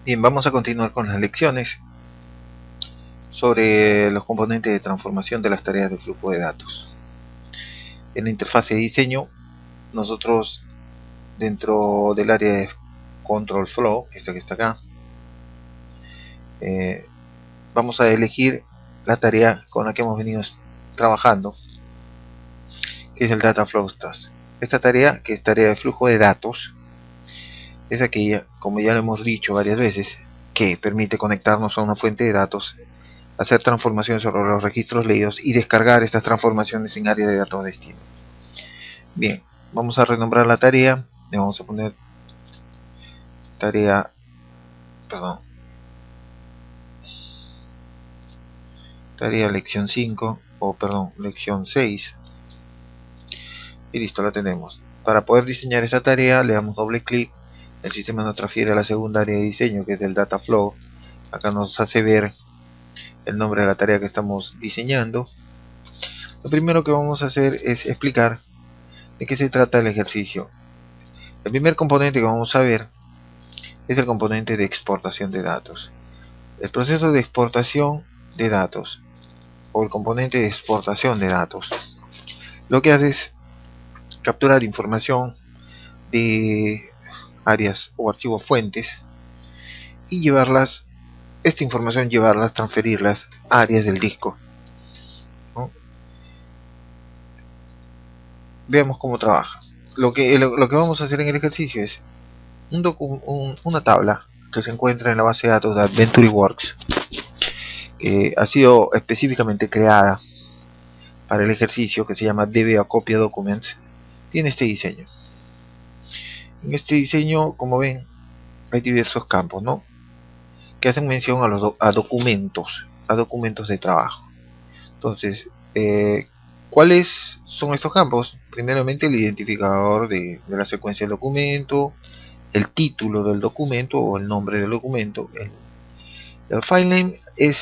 Bien, vamos a continuar con las lecciones sobre los componentes de transformación de las tareas de flujo de datos. En la interfase de diseño, nosotros dentro del área de Control Flow, esta que está acá, vamos a elegir la tarea con la que hemos venido trabajando, que es el Data Flow Task. Esta tarea, que es tarea de flujo de datos, es aquella, como ya lo hemos dicho varias veces, que permite conectarnos a una fuente de datos, hacer transformaciones sobre los registros leídos y descargar estas transformaciones en área de datos destino. Bien, vamos a renombrar la tarea. Le vamos a poner tarea, tarea lección 5 o lección 6 y listo, la tenemos. Para poder diseñar esta tarea le damos doble clic, el sistema nos transfiere a la segunda área de diseño, que es el Data Flow. Acá nos hace ver el nombre de la tarea que estamos diseñando. Lo primero que vamos a hacer es explicar de qué se trata el ejercicio. El primer componente que vamos a ver es el componente de exportación de datos. El proceso de exportación de datos o el componente de exportación de datos lo que hace es capturar información de áreas o archivos fuentes y llevarlas, transferirlas a áreas del disco, ¿no? Veamos cómo trabaja. Lo que vamos a hacer en el ejercicio es una tabla que se encuentra en la base de datos de AdventureWorks, que ha sido específicamente creada para el ejercicio, que se llama DBA Copia Documents. Tiene este diseño. En este diseño, como ven, hay diversos campos, ¿no?, que hacen mención a documentos de trabajo. Entonces, ¿cuáles son estos campos? Primeramente, el identificador de la secuencia del documento, el título del documento o el nombre del documento. El file name es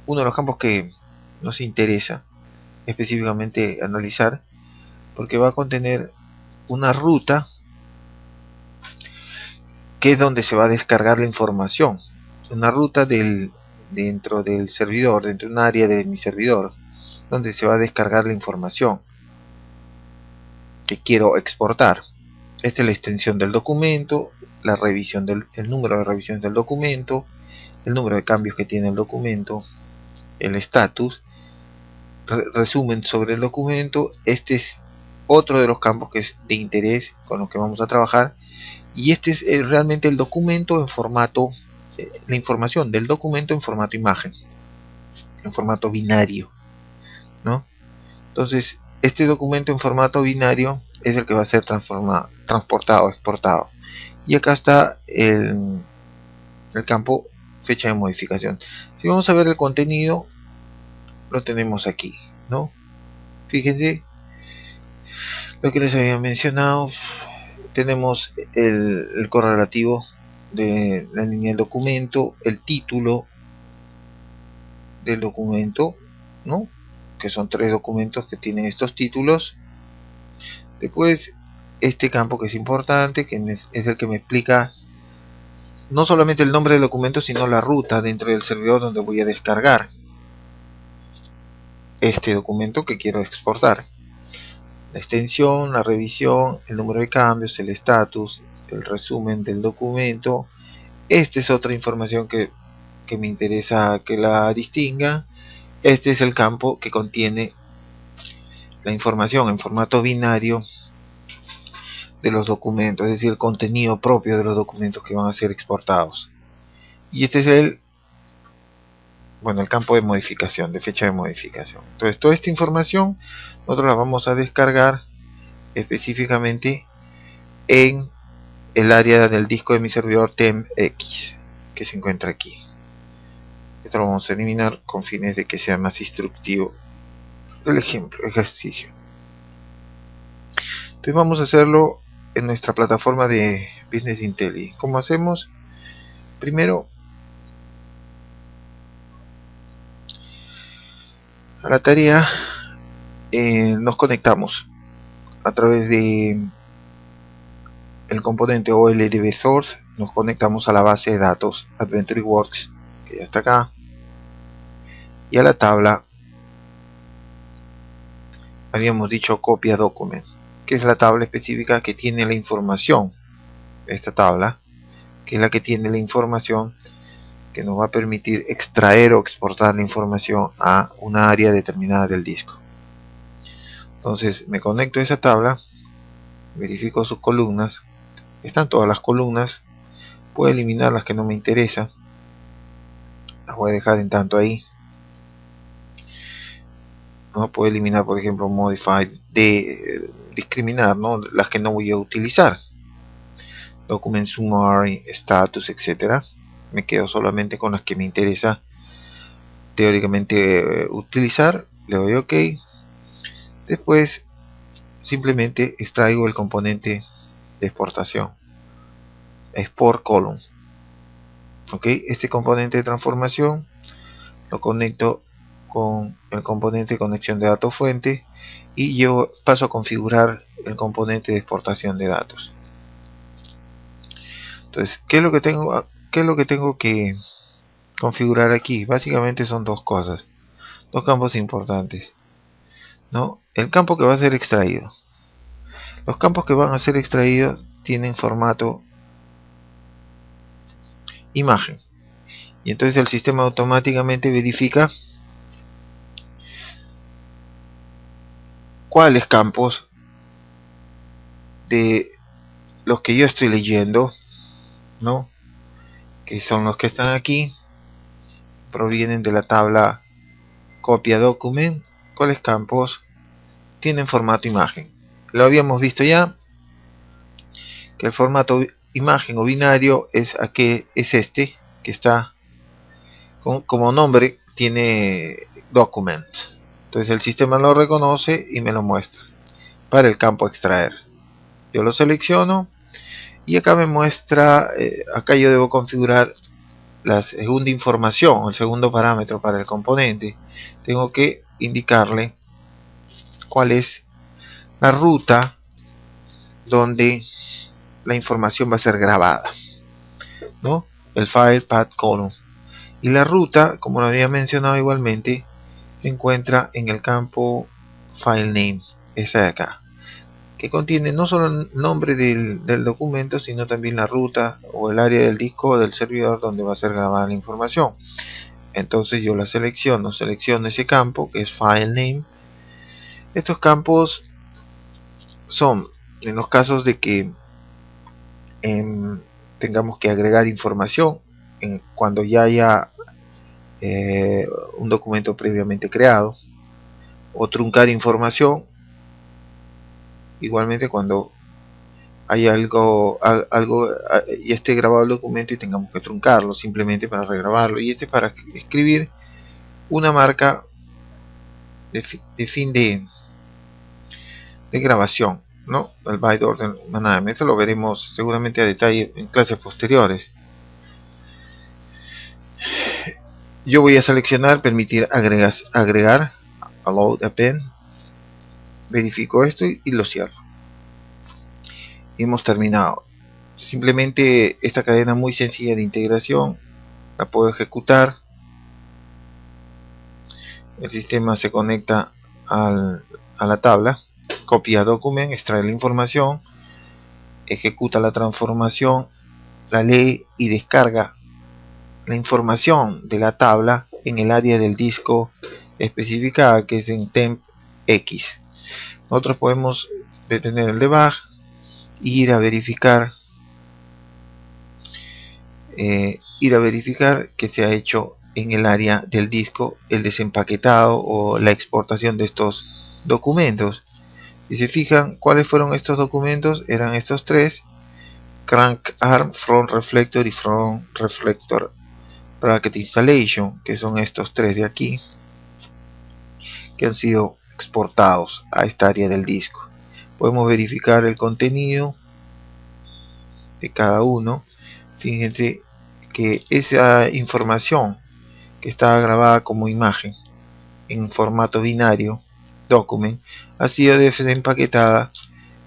uno de los campos que nos interesa específicamente analizar, porque va a contener una ruta que es donde se va a descargar la información, una ruta dentro del servidor, dentro de un área de mi servidor, donde se va a descargar la información que quiero exportar. Esta es la extensión del documento, la revisión el número de revisiones del documento, el número de cambios que tiene el documento, el estatus, resumen sobre el documento. Este es otro de los campos que es de interés con los que vamos a trabajar, y este es realmente el documento en formato, la información del documento en formato imagen, en formato binario, ¿no? Entonces, este documento en formato binario es el que va a ser transportado, exportado. Y acá está el campo fecha de modificación. Si vamos a ver el contenido, lo tenemos aquí, ¿no? Fíjense lo que les había mencionado. Tenemos el correlativo de la línea del documento, el título del documento, ¿no?, que son 3 documentos que tienen estos títulos. Después, este campo que es importante, que es el que me explica no solamente el nombre del documento, sino la ruta dentro del servidor donde voy a descargar este documento que quiero exportar. La extensión, la revisión, el número de cambios, el estatus, el resumen del documento. Esta es otra información que me interesa que la distinga. Este es el campo que contiene la información en formato binario de los documentos, es decir, el contenido propio de los documentos que van a ser exportados. Y este es el campo de modificación, de fecha de modificación. Entonces, toda esta información nosotros la vamos a descargar específicamente en el área del disco de mi servidor TempX, que se encuentra aquí. Esto lo vamos a eliminar con fines de que sea más instructivo el ejercicio. Entonces vamos a hacerlo en nuestra plataforma de Business Intelligence. ¿Cómo hacemos? Primero, a la tarea nos conectamos a través de el componente OLDB Source nos conectamos a la base de datos AdventureWorks, que ya está acá, y a la tabla habíamos dicho copia document, que es la tabla específica que tiene la información. Esta tabla, que es la que tiene la información que nos va a permitir extraer o exportar la información a una área determinada del disco. Entonces me conecto a esa tabla, verifico sus columnas, están todas las columnas, puedo eliminar las que no me interesan, las voy a dejar en tanto ahí. ¿No? Puedo eliminar, por ejemplo, modify, discriminar, ¿no? Las que no voy a utilizar, document summary, status, etcétera. Me quedo solamente con las que me interesa teóricamente utilizar, le doy OK. Después simplemente extraigo el componente de exportación, export column. OK, este componente de transformación lo conecto con el componente de conexión de datos fuente y yo paso a configurar el componente de exportación de datos. Entonces, ¿qué es lo que tengo que configurar aquí? Básicamente son dos cosas, dos campos importantes, ¿no? El campo que va a ser extraído. Los campos que van a ser extraídos tienen formato imagen, y entonces el sistema automáticamente verifica cuáles campos de los que yo estoy leyendo, ¿no? Que son los que están aquí, provienen de la tabla copia document, cuáles campos tienen formato imagen. Lo habíamos visto ya, que el formato imagen o binario es este que está como nombre, tiene document. Entonces el sistema lo reconoce y me lo muestra para el campo extraer. Yo lo selecciono y acá me muestra, acá yo debo configurar la segunda información, el segundo parámetro para el componente. Tengo que indicarle cuál es la ruta donde la información va a ser grabada, ¿no? El file path column. Y la ruta, como lo había mencionado igualmente, se encuentra en el campo file name, esa de acá, que contiene no solo el nombre del documento, sino también la ruta o el área del disco o del servidor donde va a ser grabada la información. Entonces yo la selecciono ese campo que es file name. Estos campos son en los casos de que tengamos que agregar información cuando ya haya un documento previamente creado, o truncar información igualmente cuando hay algo y esté grabado el documento y tengamos que truncarlo simplemente para regrabarlo, y este para escribir una marca de fin de grabación, ¿no? El byte order management. Esto lo veremos seguramente a detalle en clases posteriores. Yo voy a seleccionar permitir agregar allow append, verifico esto y lo cierro. Hemos terminado. Simplemente esta cadena muy sencilla de integración la puedo ejecutar. El sistema se conecta a la tabla, copia document, extrae la información, ejecuta la transformación, la lee y descarga la información de la tabla en el área del disco especificada, que es en temp X. Nosotros podemos detener el debug e ir a verificar que se ha hecho en el área del disco el desempaquetado o la exportación de estos documentos. Si se fijan, ¿cuáles fueron estos documentos? Eran estos tres: crank arm, front reflector y front reflector bracket installation, que son estos tres de aquí, que han sido exportados a esta área del disco. Podemos verificar el contenido de cada uno. Fíjense que esa información que está grabada como imagen en formato binario document ha sido desempaquetada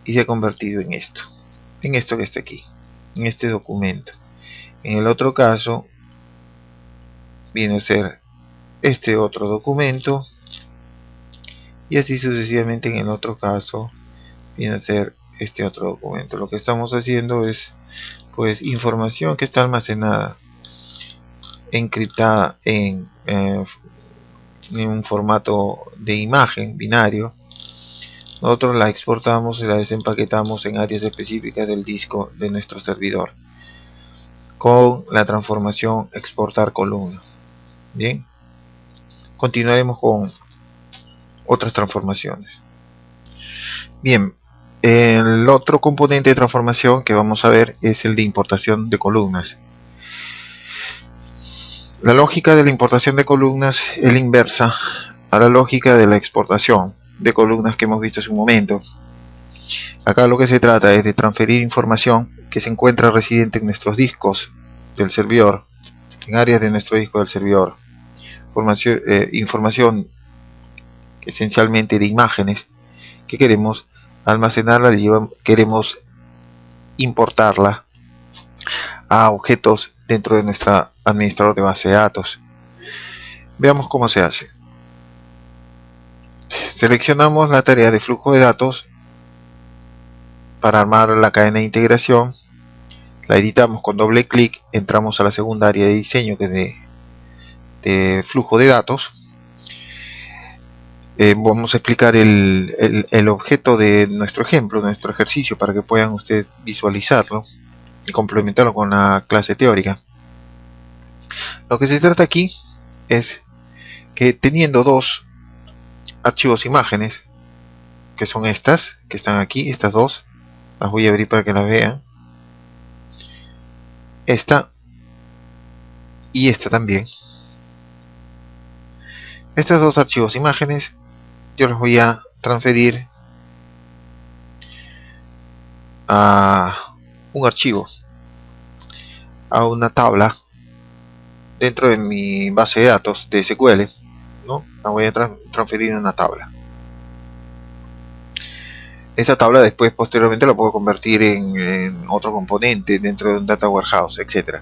y se ha convertido en esto que está aquí, en este documento. En el otro caso viene a ser este otro documento, y así sucesivamente. En el otro caso viene a ser este otro documento. Lo que estamos haciendo es pues información que está almacenada encriptada en un formato de imagen binario. Nosotros la exportamos y la desempaquetamos en áreas específicas del disco de nuestro servidor con la transformación exportar columna. Bien, continuaremos con otras transformaciones. Bien, el otro componente de transformación que vamos a ver es el de importación de columnas. La lógica de la importación de columnas es la inversa a la lógica de la exportación de columnas que hemos visto hace un momento. Acá lo que se trata es de transferir información que se encuentra residente en nuestros discos del servidor, en áreas de nuestro disco del servidor. Información esencialmente de imágenes que queremos almacenarla, queremos importarla a objetos dentro de nuestro administrador de base de datos. Veamos cómo se hace. Seleccionamos la tarea de flujo de datos para armar la cadena de integración, la editamos con doble clic, entramos a la segunda área de diseño que es de flujo de datos. Vamos a explicar el objeto de nuestro ejemplo, nuestro ejercicio, para que puedan ustedes visualizarlo y complementarlo con la clase teórica. Lo que se trata aquí es que teniendo dos archivos imágenes, que son estas, que están aquí, estas dos, las voy a abrir para que las vean, esta y esta también. Estos dos archivos imágenes yo los voy a transferir a un archivo, a una tabla dentro de mi base de datos de SQL, ¿no? La voy a transferir a una tabla. Esa tabla después posteriormente la puedo convertir en otro componente dentro de un data warehouse, etc.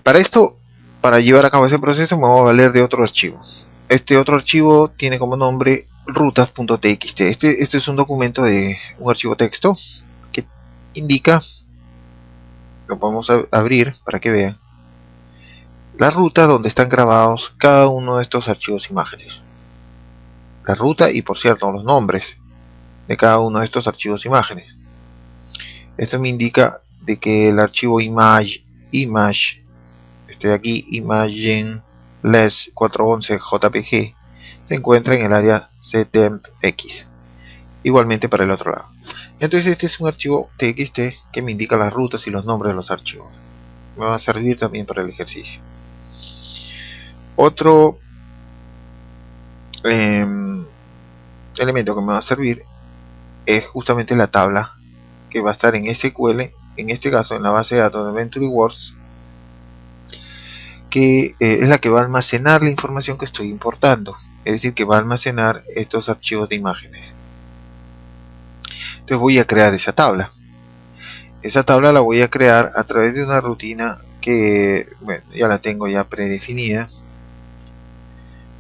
Para esto, para llevar a cabo ese proceso, me voy a valer de otro archivo. Este otro archivo tiene como nombre rutas.txt. Este es un documento de un archivo texto que indica, lo podemos abrir para que vean, la ruta donde están grabados cada uno de estos archivos imágenes. La ruta y, por cierto, los nombres de cada uno de estos archivos imágenes. Esto me indica de que el archivo image, este de aquí, imagenless 411 jpg, se encuentra en el área ctempx. Igualmente para el otro lado. Entonces este es un archivo txt que me indica las rutas y los nombres de los archivos. Me va a servir también para el ejercicio. Otro elemento que me va a servir es justamente la tabla que va a estar en SQL, en este caso en la base de datos de VentureWorks, que es la que va a almacenar la información que estoy importando, es decir, que va a almacenar estos archivos de imágenes. Entonces voy a crear esa tabla. Esa tabla la voy a crear a través de una rutina que, bueno, ya la tengo ya predefinida.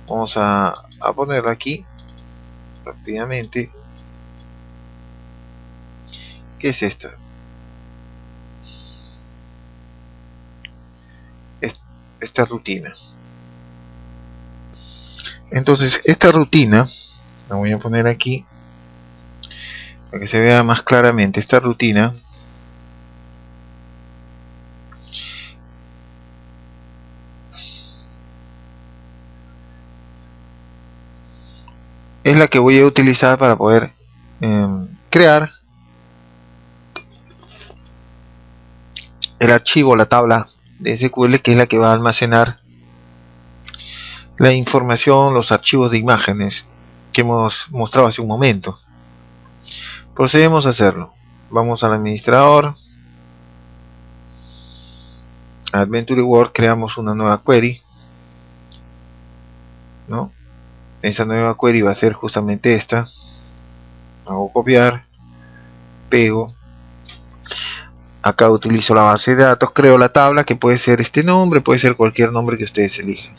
Vamos a ponerla aquí rápidamente. ¿Qué es esta? Esta rutina. Entonces esta rutina la voy a poner aquí para que se vea más claramente. Esta rutina es la que voy a utilizar para poder crear el archivo, la tabla de SQL, que es la que va a almacenar la información, los archivos de imágenes que hemos mostrado hace un momento. Procedemos a hacerlo. Vamos al administrador, a VentureWorks, creamos una nueva query, ¿no? Esa nueva query va a ser justamente esta. Hago copiar, pego. Acá utilizo la base de datos, creo la tabla que puede ser este nombre, puede ser cualquier nombre que ustedes elijan.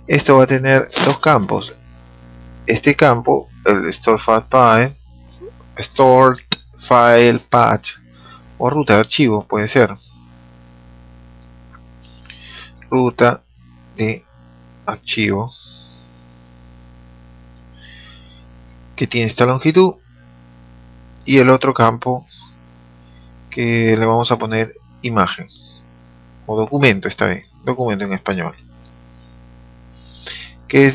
Esto va a tener dos campos. Este campo, el stored file path o ruta de archivo, puede ser ruta de archivo, que tiene esta longitud, y el otro campo que le vamos a poner imagen o documento, esta vez documento en español, que es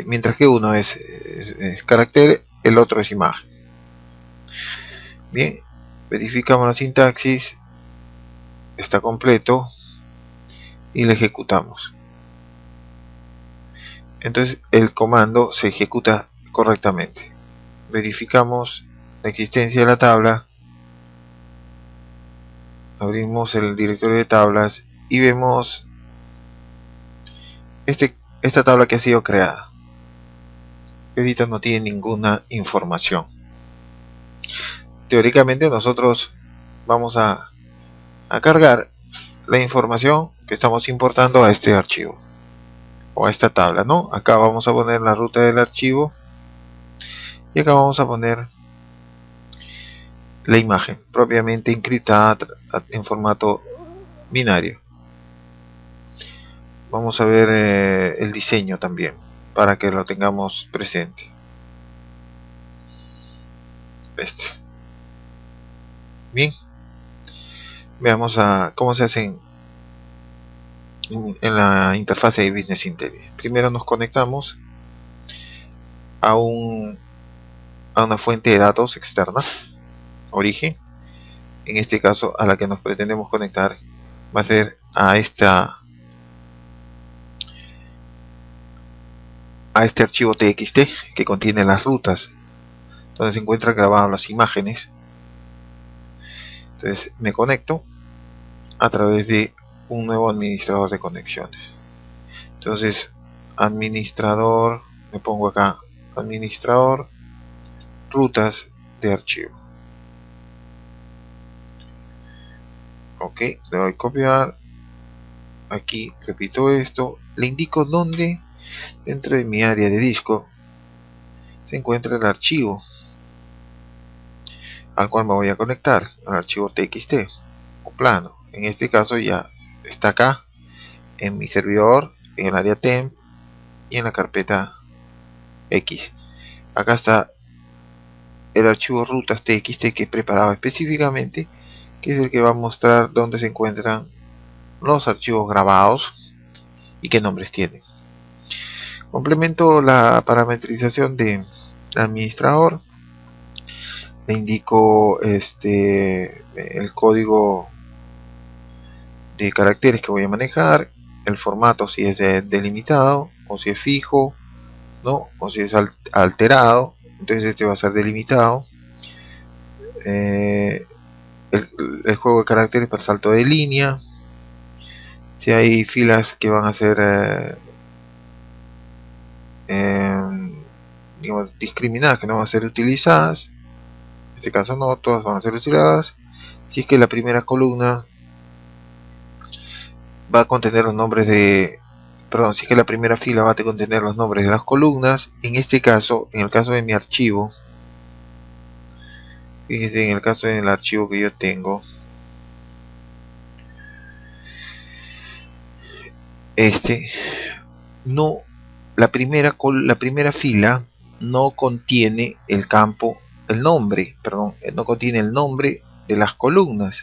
mientras que uno es carácter, el otro es imagen. Bien, verificamos la sintaxis, está completo y le ejecutamos. Entonces el comando se ejecuta correctamente. Verificamos la existencia de la tabla, abrimos el directorio de tablas y vemos esta tabla que ha sido creada. Ahorita no tiene ninguna información. Teóricamente nosotros vamos a cargar la información que estamos importando a este archivo o a esta tabla, ¿no? Acá vamos a poner la ruta del archivo y acá vamos a poner la imagen propiamente encriptada en formato binario. Vamos a ver el diseño también para que lo tengamos presente. Bien, veamos cómo se hace en la interfase de Business Intelligence. Primero nos conectamos a una fuente de datos externa, origen. En este caso, a la que nos pretendemos conectar va a ser a este archivo TXT que contiene las rutas donde se encuentran grabadas las imágenes. Entonces me conecto a través de un nuevo administrador de conexiones. Entonces administrador, me pongo acá administrador rutas de archivo. Ok, le doy copiar. Aquí repito esto, le indico dónde dentro de mi área de disco se encuentra el archivo al cual me voy a conectar, al archivo TXT o plano. En este caso ya está acá en mi servidor, en el área temp y en la carpeta X. Acá está el archivo rutas TXT que he preparado específicamente, que es el que va a mostrar dónde se encuentran los archivos grabados y qué nombres tienen. Complemento la parametrización de administrador, le indico el código de caracteres que voy a manejar, el formato si es delimitado o si es fijo, ¿no? O si es alterado, entonces este va a ser delimitado. El juego de caracteres para salto de línea, si hay filas que van a ser digamos, discriminadas, que no van a ser utilizadas, en este caso no, todas van a ser utilizadas. Si es que la primera columna va a contener los nombres de, perdón, si es que la primera fila va a contener los nombres de las columnas, en este caso, en el caso de mi archivo, fíjense, en el caso del archivo que yo tengo, no, la primera fila no contiene el nombre, no contiene el nombre de las columnas.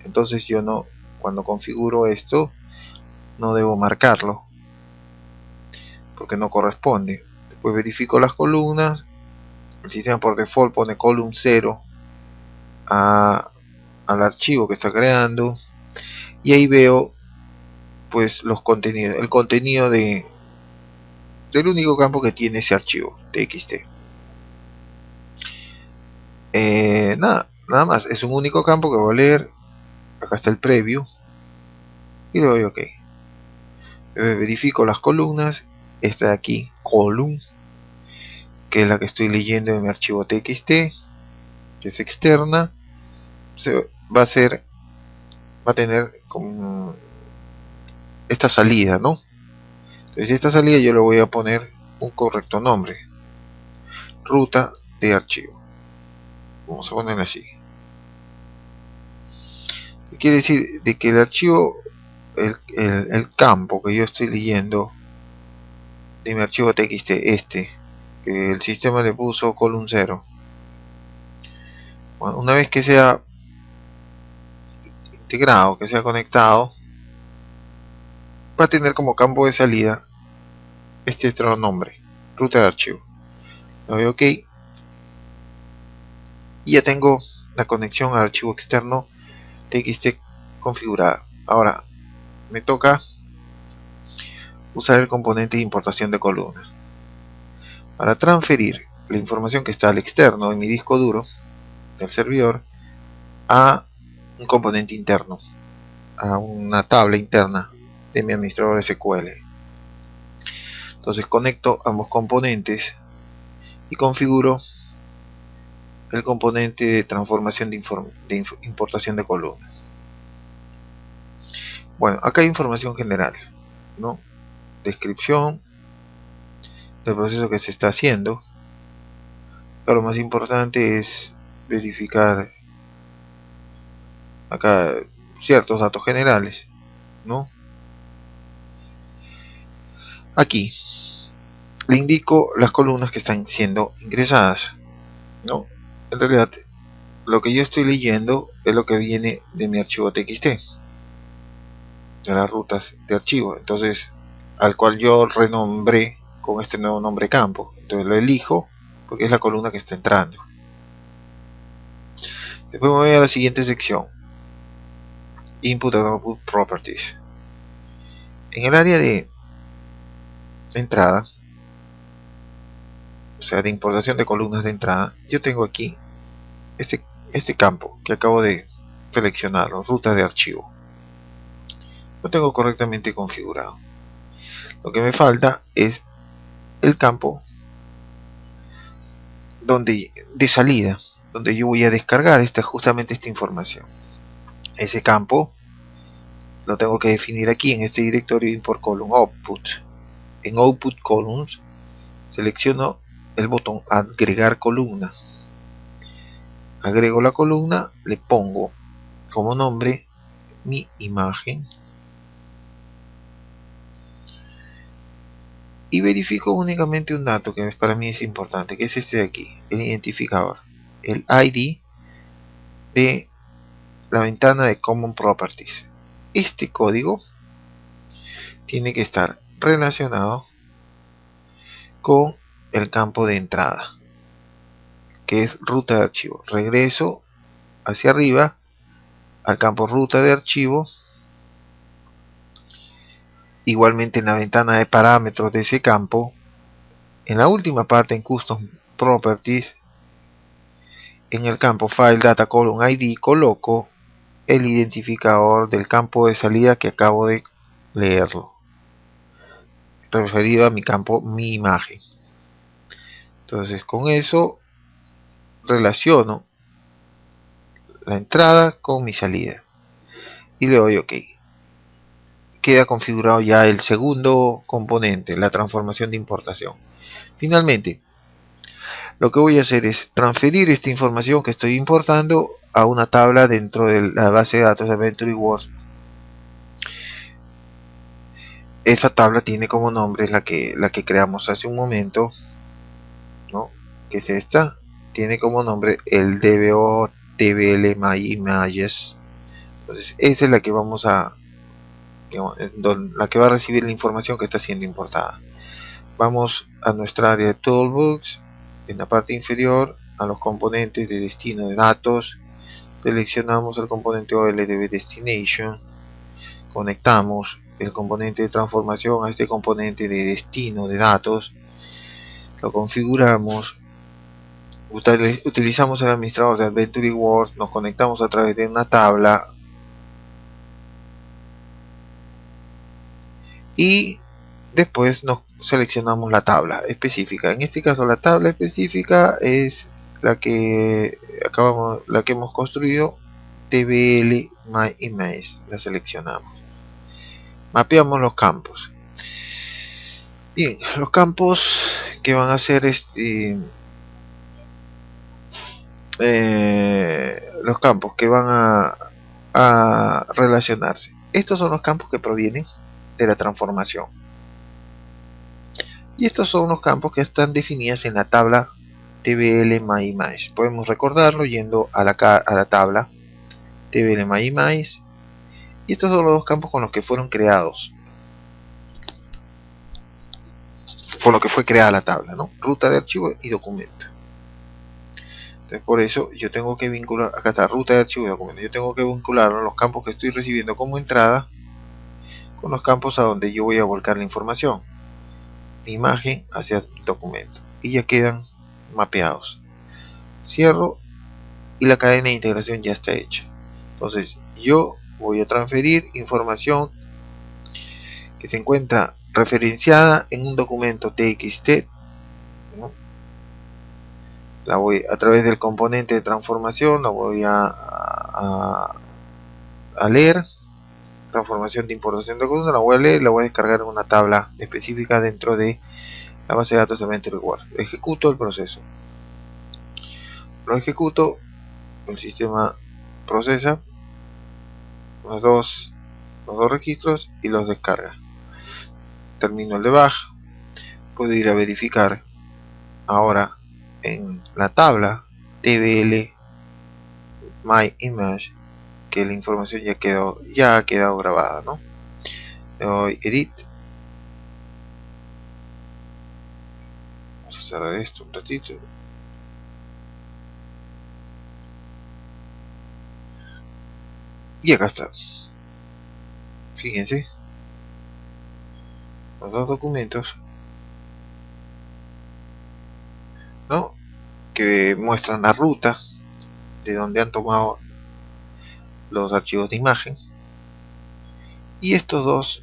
Entonces yo no, cuando configuro esto, no debo marcarlo porque no corresponde. Después verifico las columnas, el sistema por default pone column 0 al archivo que está creando y ahí veo pues los contenidos, el contenido del único campo que tiene ese archivo txt. Nada más, es un único campo que voy a leer. Acá está el preview y le doy OK. Verifico las columnas, esta de aquí, column, que es la que estoy leyendo en mi archivo txt, que es externa. va a tener como esta salida, ¿no? Entonces esta salida yo le voy a poner un correcto nombre, ruta de archivo. Vamos a ponerlo así. Quiere decir de que el archivo, el campo que yo estoy leyendo de mi archivo txt, que el sistema le puso column 0, bueno, una vez que sea integrado, que sea conectado, va a tener como campo de salida este otro nombre, ruta de archivo. Le doy OK y ya tengo la conexión al archivo externo txt configurada. Ahora me toca usar el componente de importación de columnas para transferir la información que está al externo en mi disco duro del servidor a un componente interno, a una tabla interna de mi administrador SQL. Entonces conecto ambos componentes y configuro el componente de transformación de importación de columnas. Bueno, acá hay información general, ¿no? Descripción del proceso que se está haciendo. Pero lo más importante es verificar acá ciertos datos generales, ¿no? Aquí le indico las columnas que están siendo ingresadas, ¿no? En realidad lo que yo estoy leyendo es lo que viene de mi archivo txt, de las rutas de archivo, entonces al cual yo renombré con este nuevo nombre campo. Entonces lo elijo porque es la columna que está entrando. Después me voy a la siguiente sección, Input and Output Properties. En el área de entrada, o sea, de importación de columnas de entrada, yo tengo aquí este campo que acabo de seleccionar, rutas de archivo. Lo tengo correctamente configurado. Lo que me falta es el campo de salida, donde yo voy a descargar justamente esta información. Ese campo lo tengo que definir aquí en este directorio import column output. En output columns selecciono el botón agregar columna. Agrego la columna, le pongo como nombre mi imagen y verifico únicamente un dato que para mí es importante, que es este de aquí, el identificador, el ID de la ventana de Common Properties. Este código tiene que estar relacionado con el campo de entrada, que es ruta de archivo. Regreso hacia arriba al campo ruta de archivo. Igualmente en la ventana de parámetros de ese campo, en la última parte en Custom Properties, en el campo File Data Column ID, coloco el identificador del campo de salida que acabo de leerlo, referido a mi campo, mi imagen. Entonces con eso relaciono la entrada con mi salida y le doy OK. Queda configurado ya el segundo componente, la transformación de importación. Finalmente, lo que voy a hacer es transferir esta información que estoy importando a una tabla dentro de la base de datos de Adventure Works. Esa tabla tiene como nombre la que creamos hace un momento, ¿no? Que es esta. Tiene como nombre el DBO TBL My Images. Entonces esa es la que vamos a, la que va a recibir la información que está siendo importada. Vamos a nuestra área de Toolbox, en la parte inferior, a los componentes de destino de datos. Seleccionamos el componente OLDB Destination, conectamos el componente de transformación a este componente de destino de datos, lo configuramos, utilizamos el administrador de Adventure Works, nos conectamos a través de una tabla y después nos seleccionamos la tabla específica. En este caso la tabla específica es la que hemos construido TBL My Image, la seleccionamos, mapeamos los campos. Bien, los campos que van a ser los campos que van a relacionarse. Estos son los campos que provienen de la transformación. Y estos son los campos que están definidos en la tabla TBL My Image. Podemos recordarlo yendo a la tabla TBL My Image. Y estos son los dos campos con los que fueron creados, por lo que fue creada la tabla, ¿no? Ruta de archivo y documento. Entonces por eso yo tengo que vincular, acá está ruta de archivo y documento, yo tengo que vincular los campos que estoy recibiendo como entrada con los campos a donde yo voy a volcar la información, mi imagen hacia el documento, y ya quedan mapeados. Cierro y la cadena de integración ya está hecha. Entonces yo voy a transferir información que se encuentra referenciada en un documento TXT, ¿no? La voy a través del componente de transformación, la voy a leer, transformación de importación de documentos, la voy a leer, la voy a descargar en una tabla específica dentro de la base de datos de Adventure Reward. Ejecuto el proceso, lo ejecuto, el sistema procesa los dos registros y los descarga. Termino el debug, puedo ir a verificar ahora en la tabla TBL My Image que la información ya ha quedado grabada, ¿no? Le doy edit, vamos a cerrar esto un ratito, y acá está. Fíjense, los dos documentos, ¿no?, que muestran la ruta de donde han tomado los archivos de imagen, y estos dos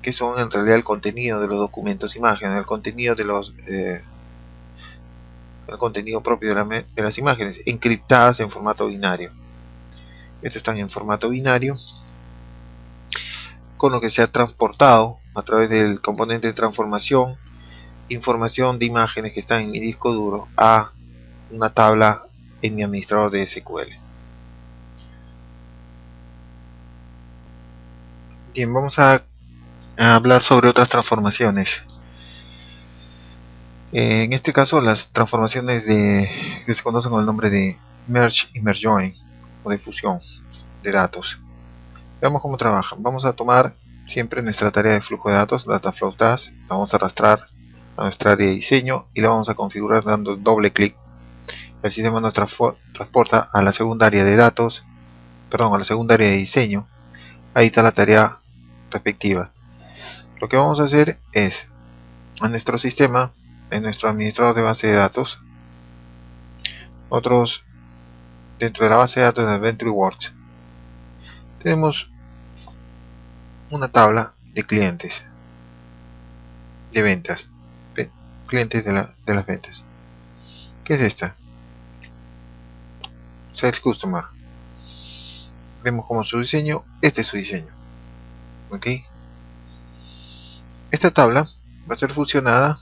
que son en realidad el contenido de los documentos imágenes, el contenido de los el contenido propio de las imágenes encriptadas en formato binario. Estos están en formato binario, con lo que se ha transportado a través del componente de transformación información de imágenes que están en mi disco duro a una tabla en mi administrador de SQL. Bien, vamos a hablar sobre otras transformaciones. En este caso, las transformaciones que se conocen con el nombre de merge y merge join, o de fusión de datos. Veamos cómo trabajan. Vamos a tomar siempre nuestra tarea de flujo de datos, Dataflow Task, la vamos a arrastrar a nuestra área de diseño y la vamos a configurar dando doble clic. El sistema nos transporta a la segunda área de datos, a la segunda área de diseño. Ahí está la tarea respectiva. Lo que vamos a hacer es, a nuestro sistema, en nuestro administrador de base de datos, dentro de la base de datos de Adventure Works, tenemos una tabla de clientes de ventas, clientes de las ventas. ¿Qué es esta? Sales Customer. Vemos como su diseño, este es su diseño. ¿Ok? Esta tabla va a ser fusionada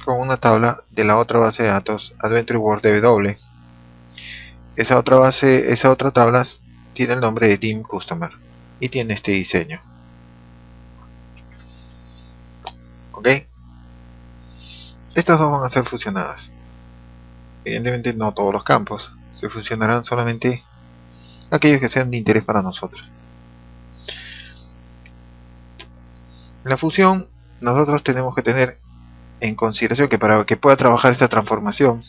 con una tabla de la otra base de datos Adventure World DW. Esa otra tabla tiene el nombre de Team Customer y tiene este diseño. ¿Ok? Estas dos van a ser fusionadas. Evidentemente no todos los campos, se fusionarán solamente aquellos que sean de interés para nosotros. En la fusión, nosotros tenemos que tener en consideración que para que pueda trabajar esta transformación,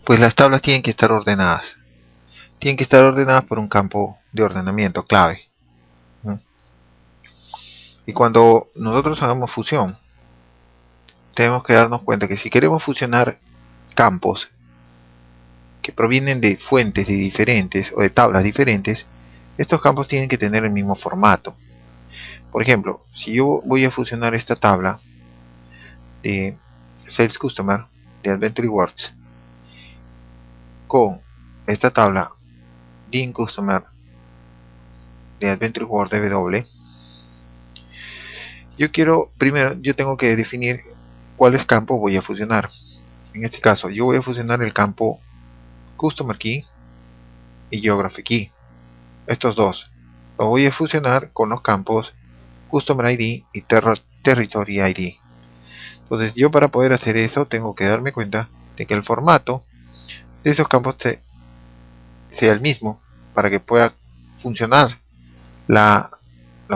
pues las tablas tienen que estar ordenadas. Tienen que estar ordenadas por un campo de ordenamiento clave. Y cuando nosotros hagamos fusión, tenemos que darnos cuenta que si queremos fusionar campos que provienen de fuentes diferentes o de tablas diferentes, estos campos tienen que tener el mismo formato. Por ejemplo, si yo voy a fusionar esta tabla de Sales Customer de Adventure Works con esta tabla dim customer de Adventure World W, yo tengo que definir cuáles campos voy a fusionar. En este caso yo voy a fusionar el campo Customer Key y Geography Key. Estos dos los voy a fusionar con los campos Customer ID y Territory ID. Entonces yo, para poder hacer eso, tengo que darme cuenta de que el formato de esos campos sea el mismo para que pueda funcionar la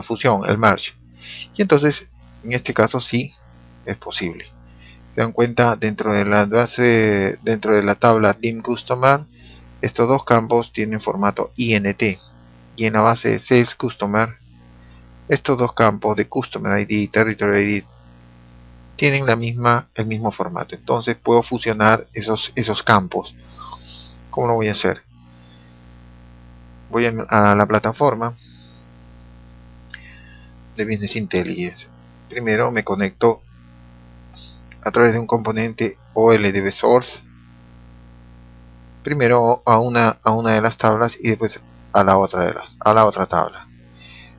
fusión, el merge. Y entonces en este caso sí es posible. Se dan cuenta, dentro de la tabla dim customer, estos dos campos tienen formato INT, y en la base sales customer estos dos campos de customer ID y territory ID tienen el mismo formato. Entonces puedo fusionar esos campos. ¿Cómo lo voy a hacer? Voy a la plataforma de Business Intelligence. Primero me conecto a través de un componente OLDB Source, primero a una de las tablas y después a la otra tabla.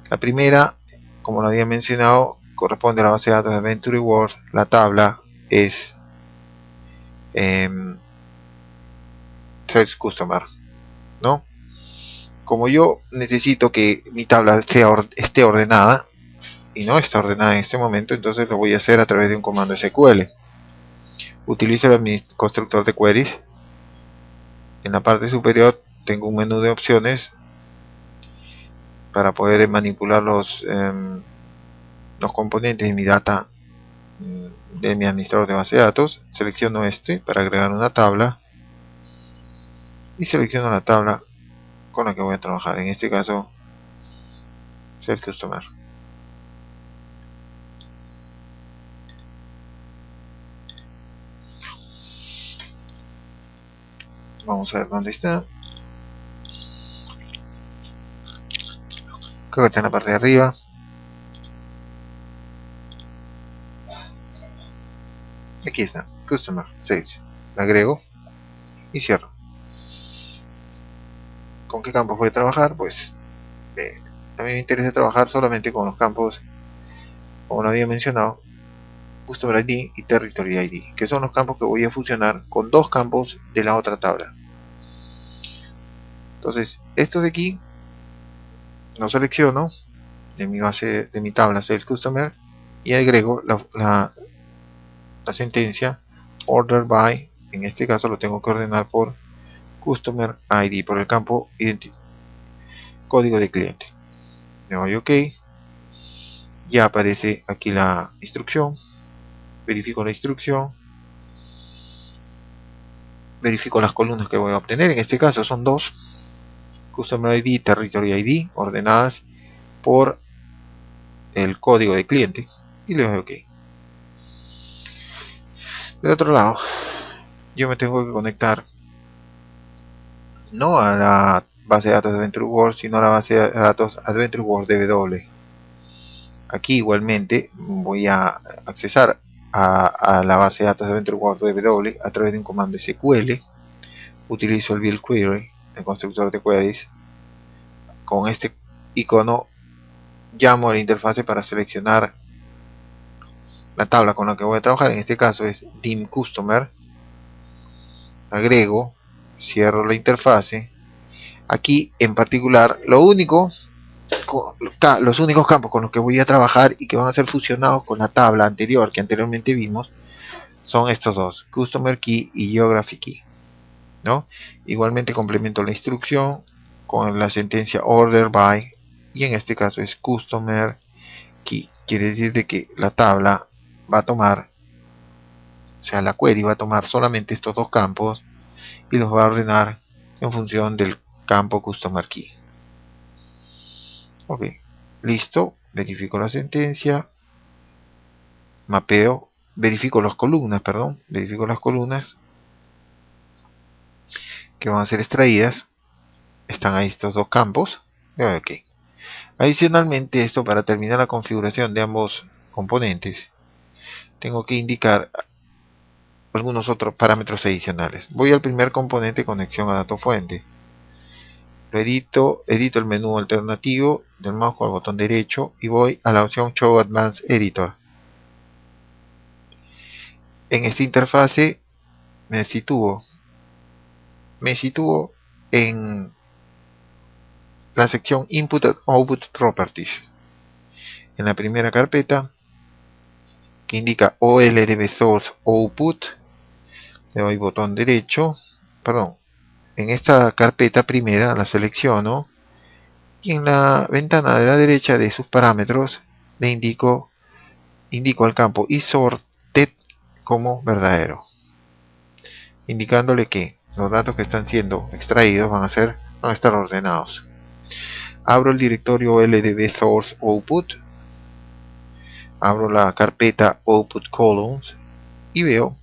La primera, como lo había mencionado, corresponde a la base de datos de Adventure World. La tabla es Search Customer, ¿no? Como yo necesito que mi tabla esté ordenada y no está ordenada en este momento, entonces lo voy a hacer a través de un comando SQL. Utilizo el constructor de queries. En la parte superior tengo un menú de opciones para poder manipular los componentes de mi data, de mi administrador de base de datos. Selecciono este para agregar una tabla y selecciono la tabla con la que voy a trabajar, en este caso Sales Customer. Vamos a ver dónde está. Creo que está en la parte de arriba. Aquí está, Customer Sales. La agrego y cierro. ¿Con qué campos voy a trabajar? Pues a mí me interesa trabajar solamente con los campos, como lo había mencionado, Customer ID y Territory ID, que son los campos que voy a fusionar con dos campos de la otra tabla. Entonces, estos de aquí los selecciono de mi tabla Sales Customer y agrego la sentencia Order by. En este caso lo tengo que ordenar por Customer ID, por el campo código de cliente. Le doy OK. Ya aparece aquí la instrucción. Verifico la instrucción. Verifico las columnas que voy a obtener. En este caso son dos: Customer ID y Territory ID, ordenadas por el código de cliente, y le doy OK. Del otro lado, yo me tengo que conectar no a la base de datos de Adventure World, sino a la base de datos Adventure World DW. Aquí igualmente voy a accesar a la base de datos de Adventure World DW a través de un comando SQL. Utilizo el build query, el constructor de queries. Con este icono llamo a la interfase para seleccionar la tabla con la que voy a trabajar. En este caso es dim customer. Agrego, cierro la interfase. Aquí en particular los únicos campos con los que voy a trabajar y que van a ser fusionados con la tabla anterior que anteriormente vimos son estos dos: Customer Key y Geography Key, ¿no? Igualmente complemento la instrucción con la sentencia Order by, y en este caso es Customer Key. Quiere decir de que la tabla va a tomar, o sea, la query va a tomar solamente estos dos campos y los va a ordenar en función del campo Customer Key. Ok, listo. Verifico la sentencia, mapeo, verifico las columnas que van a ser extraídas. Están ahí estos dos campos. Ok. Adicionalmente, esto, para terminar la configuración de ambos componentes, tengo que indicar algunos otros parámetros adicionales. Voy al primer componente, conexión a dato fuente. Lo edito el menú alternativo del mouse con el botón derecho y voy a la opción Show Advanced Editor. En esta interfase me sitúo en la sección Input and Output Properties. En la primera carpeta que indica OLDB Source Output, le doy botón derecho, en esta carpeta primera la selecciono y en la ventana de la derecha de sus parámetros le indico al campo isSorted como verdadero, indicándole que los datos que están siendo extraídos van a estar ordenados. Abro el directorio LDB Source Output, abro la carpeta Output Columns y veo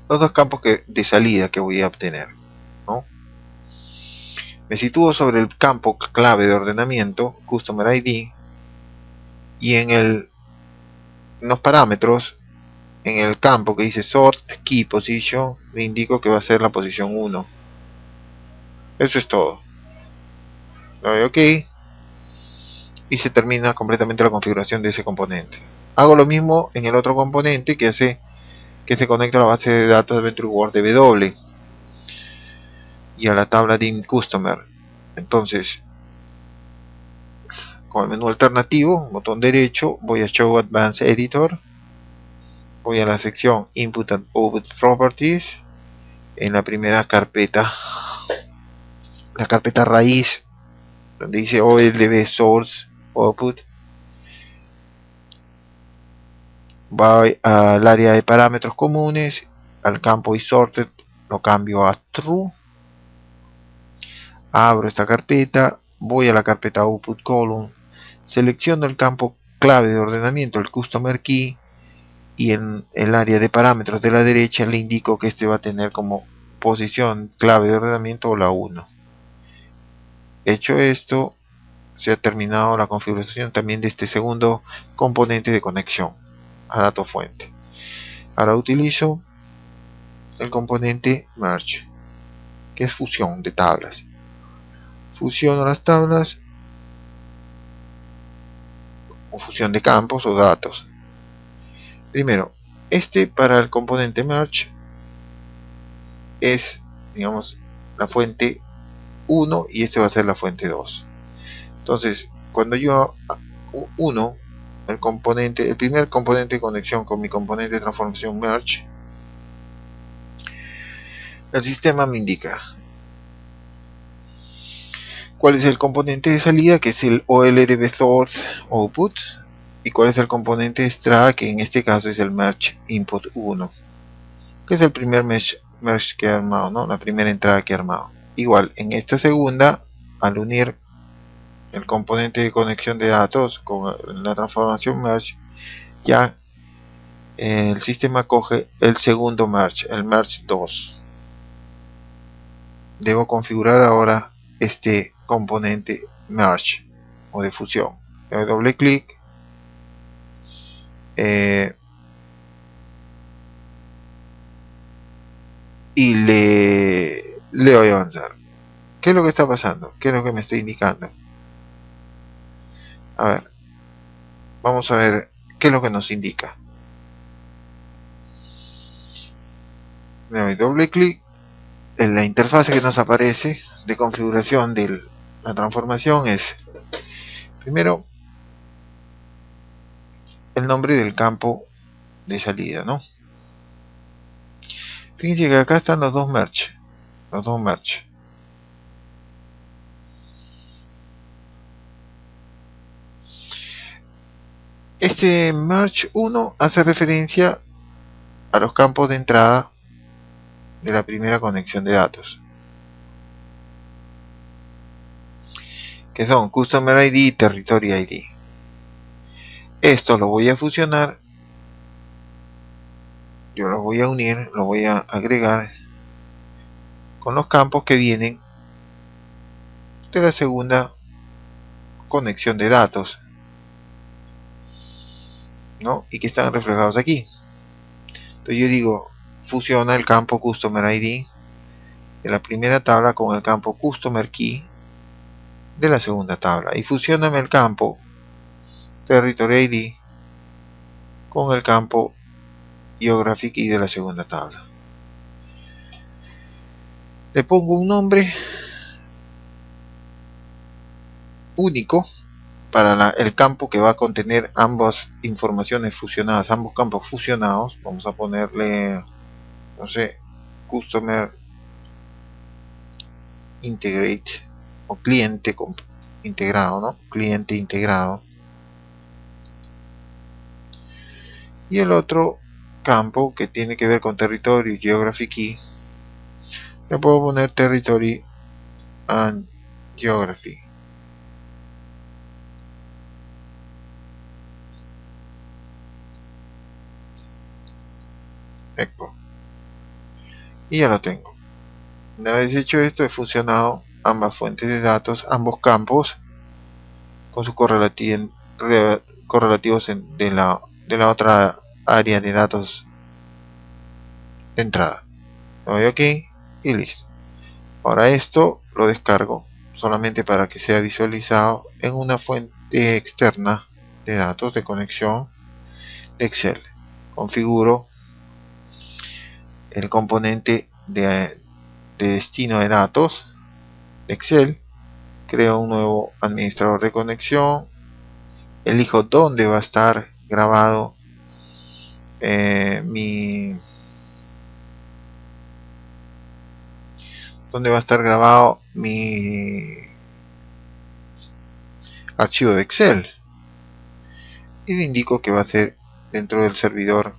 los dos campos de salida que voy a obtener, ¿no? Me sitúo sobre el campo clave de ordenamiento Customer ID y en los parámetros, en el campo que dice Sort Key Position, le indico que va a ser la posición 1. Eso es todo. Le doy OK y se termina completamente la configuración de ese componente. Hago lo mismo en el otro componente que se conecta a la base de datos de Venture Word W y a la tabla de Customer. Entonces, con el menú alternativo, botón derecho, voy a Show Advanced Editor, voy a la sección Input and Output Properties, en la primera carpeta, la carpeta raíz, donde dice OLDB Source Output, voy al área de parámetros comunes, al campo isSorted lo cambio a True, abro esta carpeta, voy a la carpeta Output Column, selecciono el campo clave de ordenamiento, el Customer Key, y en el área de parámetros de la derecha le indico que este va a tener como posición clave de ordenamiento la 1. Hecho esto, se ha terminado la configuración también de este segundo componente de conexión a dato fuente. Ahora utilizo el componente Merge, que es fusión de tablas. Fusiono las tablas o fusión de campos o datos. Primero, para el componente Merge es, digamos, la fuente 1 y este va a ser la fuente 2. Entonces, cuando yo uno el primer componente de conexión con mi componente de transformación Merge, el sistema me indica cuál es el componente de salida, que es el OLDB Source Output, y cuál es el componente de entrada, que en este caso es el Merge Input 1, que es el primer merge que he armado, ¿no? La primera entrada que he armado. Igual, en esta segunda, al unir el componente de conexión de datos con la transformación Merge, ya el sistema coge el segundo Merge, el Merge 2. Debo configurar ahora este componente Merge o de fusión. Le doy doble clic, y le doy a avanzar. ¿Qué es lo que está pasando? ¿Qué es lo que me está indicando? A ver, vamos a ver qué es lo que nos indica. Le doy doble clic. En la interfase que nos aparece de configuración de la transformación es primero el nombre del campo de salida, ¿no? Fíjense que acá están los dos merge. Este merge 1 hace referencia a los campos de entrada de la primera conexión de datos, que son Customer ID y Territory ID. Esto lo voy a fusionar, yo lo voy a unir, lo voy a agregar con los campos que vienen de la segunda conexión de datos, ¿no? Y que están reflejados aquí. Entonces yo digo, fusiona el campo Customer ID de la primera tabla con el campo Customer Key de la segunda tabla, y fusioname el campo Territory ID con el campo Geographic Key de la segunda tabla. Le pongo un nombre único para el campo que va a contener ambas informaciones fusionadas, ambos campos fusionados. Vamos a ponerle, no sé, Customer Integrate o cliente integrado, ¿no? Cliente integrado. Y el otro campo que tiene que ver con Territory y Geography Key, le puedo poner Territory and Geography. Eco. Y ya lo tengo. Una vez hecho esto, he fusionado ambas fuentes de datos, ambos campos, con sus correlativos de la otra área de datos de entrada. Le doy OK y listo. Ahora esto lo descargo solamente para que sea visualizado en una fuente externa de datos de conexión de Excel. Configuro el componente de destino de datos de Excel, creo un nuevo administrador de conexión, elijo dónde va a estar grabado mi archivo de Excel, y le indico que va a ser dentro del servidor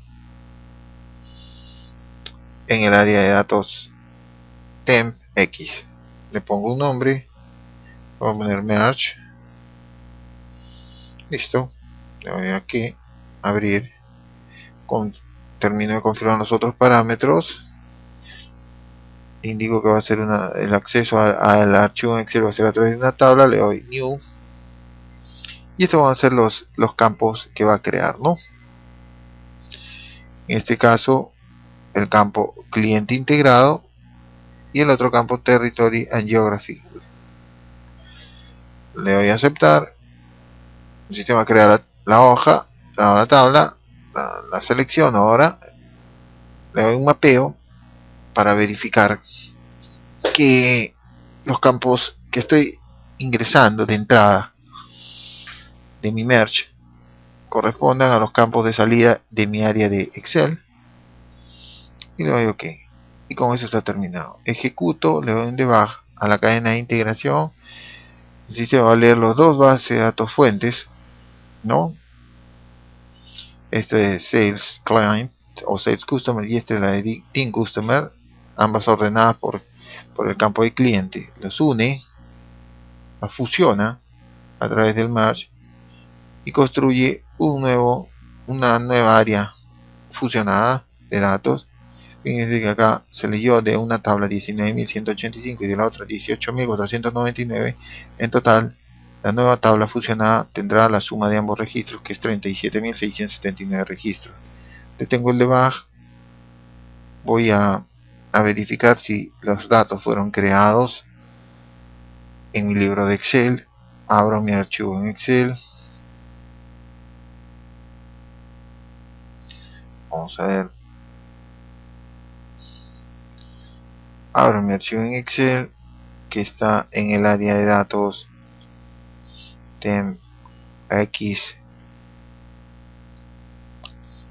en el área de datos temp X. Le pongo un nombre, voy a poner merge, listo, le doy aquí abrir, termino de configurar los otros parámetros, indico que va a ser el acceso al archivo en Excel va a ser a través de una tabla, le doy new, y estos van a ser los campos que va a crear, ¿no? En este caso el campo cliente integrado y el otro campo Territory and Geography. Le doy a aceptar. El sistema crea la hoja, la tabla, la selecciono. Ahora le doy un mapeo para verificar que los campos que estoy ingresando de entrada de mi merge correspondan a los campos de salida de mi área de Excel, y le doy OK, y con eso está terminado. Ejecuto, le doy un debug a la cadena de integración. El sistema va a leer los dos bases de datos fuentes, ¿no? Este es Sales Client o Sales Customer, y esta es la de Team Customer, ambas ordenadas por el campo de cliente. Los une, las fusiona a través del merge y construye una nueva área fusionada de datos. Fíjense que acá se leyó de una tabla 19.185 y de la otra 18.499. En total, la nueva tabla fusionada tendrá la suma de ambos registros, que es 37.679 registros. Detengo el debug, voy a verificar si los datos fueron creados en mi libro de Excel. Abro mi archivo en Excel. Vamos a ver. Abro mi archivo en Excel, que está en el área de datos temp X,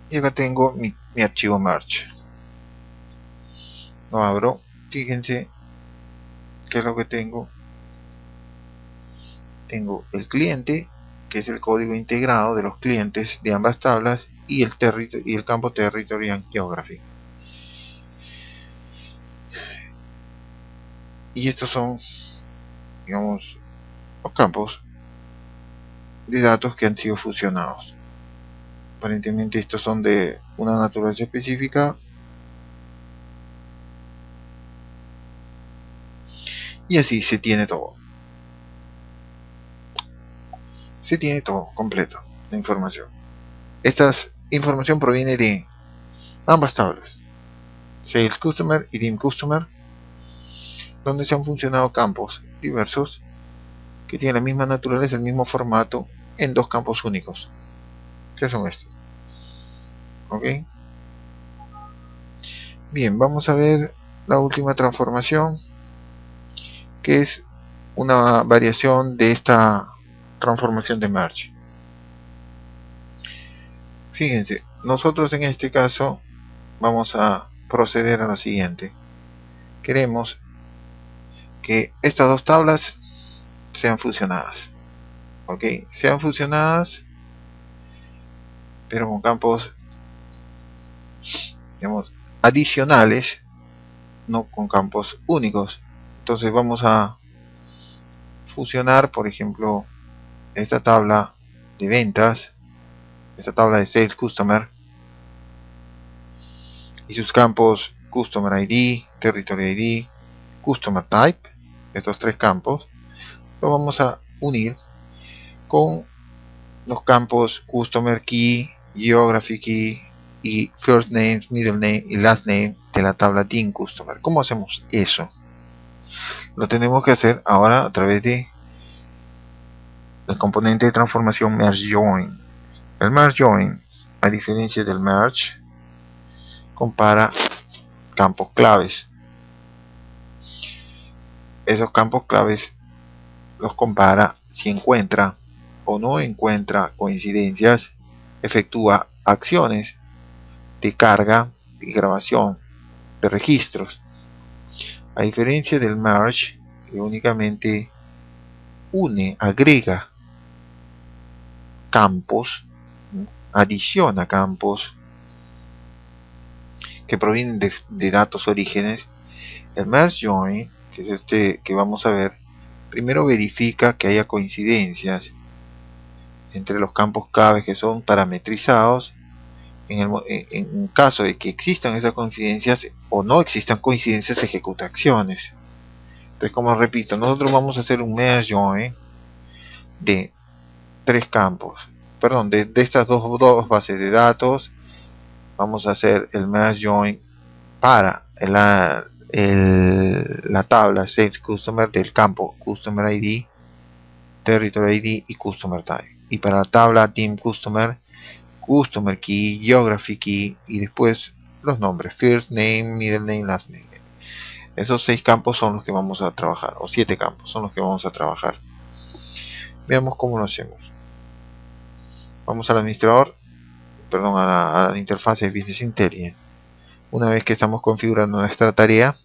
y acá tengo mi archivo merge. Lo abro. Fíjense qué es lo que tengo. Tengo el cliente, que es el código integrado de los clientes de ambas tablas, y el campo Territory and Geography. Y estos son, digamos, los campos de datos que han sido fusionados. Aparentemente estos son de una naturaleza específica, y así se tiene todo. Se tiene todo completo, la información. Esta información proviene de ambas tablas, Sales Customer y Dim Customer, donde se han funcionado campos diversos que tienen la misma naturaleza, el mismo formato, en dos campos únicos, que son estos. ¿Ok? Bien, vamos a ver la última transformación, que es una variación de esta transformación de merge. Fíjense, nosotros en este caso vamos a proceder a lo siguiente. Queremos que estas dos tablas sean fusionadas. ¿Ok? Sean fusionadas, pero con campos, digamos, adicionales, no con campos únicos. Entonces vamos a fusionar, por ejemplo, esta tabla de ventas, esta tabla de Sales Customer y sus campos Customer ID, Territory ID, Customer Type, estos tres campos, lo vamos a unir con los campos Customer Key, Geography Key y First Name, Middle Name y Last Name de la tabla Dim Customer. ¿Cómo hacemos eso? Lo tenemos que hacer ahora a través de el componente de transformación Merge Join. El Merge Join, a diferencia del Merge, compara campos claves. Esos campos claves los compara si encuentra o no encuentra coincidencias, efectúa acciones de carga y grabación de registros. A diferencia del Merge, que únicamente une, agrega campos, adiciona campos que provienen de datos orígenes, el Merge Join, que es este que vamos a ver, primero verifica que haya coincidencias entre los campos claves que son parametrizados. En caso de que existan esas coincidencias o no existan coincidencias, ejecuta acciones. Entonces, como repito, nosotros vamos a hacer un Merge Join de tres campos, perdón, de estas dos bases de datos. Vamos a hacer el Merge Join para la tabla Sales Customer del campo Customer ID, Territory ID y Customer Type. Y para la tabla Dim Customer, Customer Key, Geography Key y después los nombres First Name, Middle Name, Last Name. Esos 6 campos son los que vamos a trabajar, o 7 campos son los que vamos a trabajar. Veamos cómo lo hacemos. Vamos al administrador, perdón, a la interfaz de Business Intelligence. Una vez que estamos configurando nuestra tarea,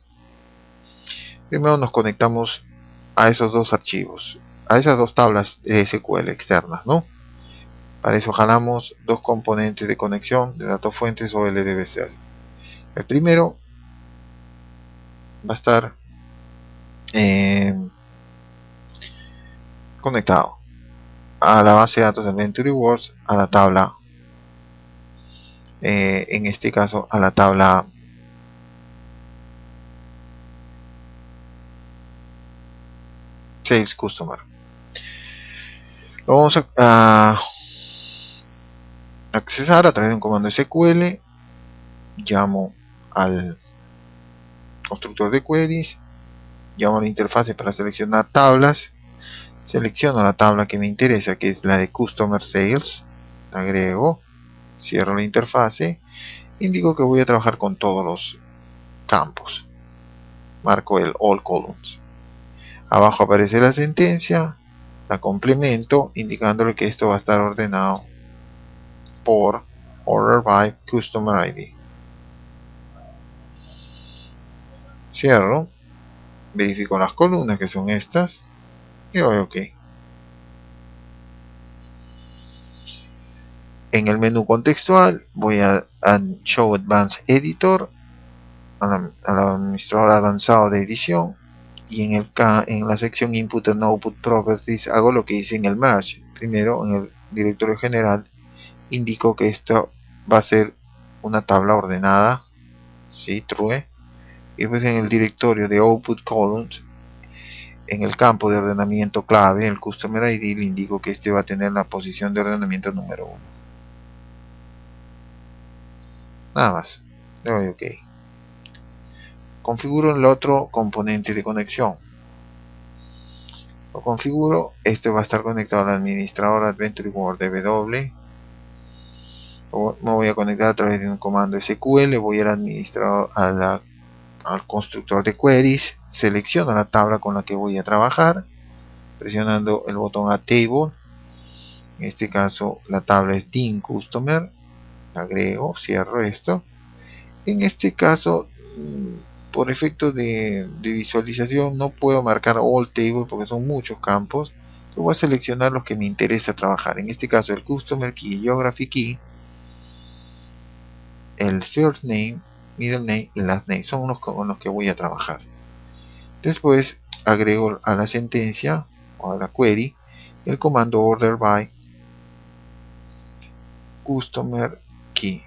primero nos conectamos a esos dos archivos, a esas dos tablas de SQL externas, ¿no? Para eso jalamos dos componentes de conexión de datos fuentes o LDBC. El primero va a estar conectado a la base de datos de Adventure Words, a la tabla, en este caso a la tabla Sales Customer. Lo vamos a accesar a través de un comando SQL. Llamo al constructor de queries, llamo a la interfase para seleccionar tablas, selecciono la tabla que me interesa, que es la de Customer Sales, agrego, cierro la interfase, indico que voy a trabajar con todos los campos, marco el All Columns. Abajo aparece la sentencia, la complemento indicándole que esto va a estar ordenado por Order by Customer ID. Cierro, verifico las columnas que son estas y doy OK. En el menú contextual voy a Show Advanced Editor, al administrador avanzado de edición, y en la sección Input and Output Properties hago lo que hice en el Merge. Primero, en el directorio general indico que esto va a ser una tabla ordenada, ¿sí? True. Y después en el directorio de Output Columns, en el campo de ordenamiento clave, el Customer ID, le indico que este va a tener la posición de ordenamiento número 1. Nada más. Le doy OK. Configuro el otro componente de conexión. Lo configuro. Este va a estar conectado al administrador Adventure Word DW. Me voy a conectar a través de un comando SQL. Voy al administrador, al constructor de queries. Selecciono la tabla con la que voy a trabajar, presionando el botón Add Table. En este caso la tabla es DIN Customer. Agrego, cierro esto. En este caso, por efecto de visualización, no puedo marcar All Table porque son muchos campos. Yo voy a seleccionar los que me interesa trabajar. En este caso el Customer Key, Geography Key, el First Name, Middle Name y Last Name. Son unos con los que voy a trabajar. Después agrego a la sentencia o a la query el comando Order by Customer Key.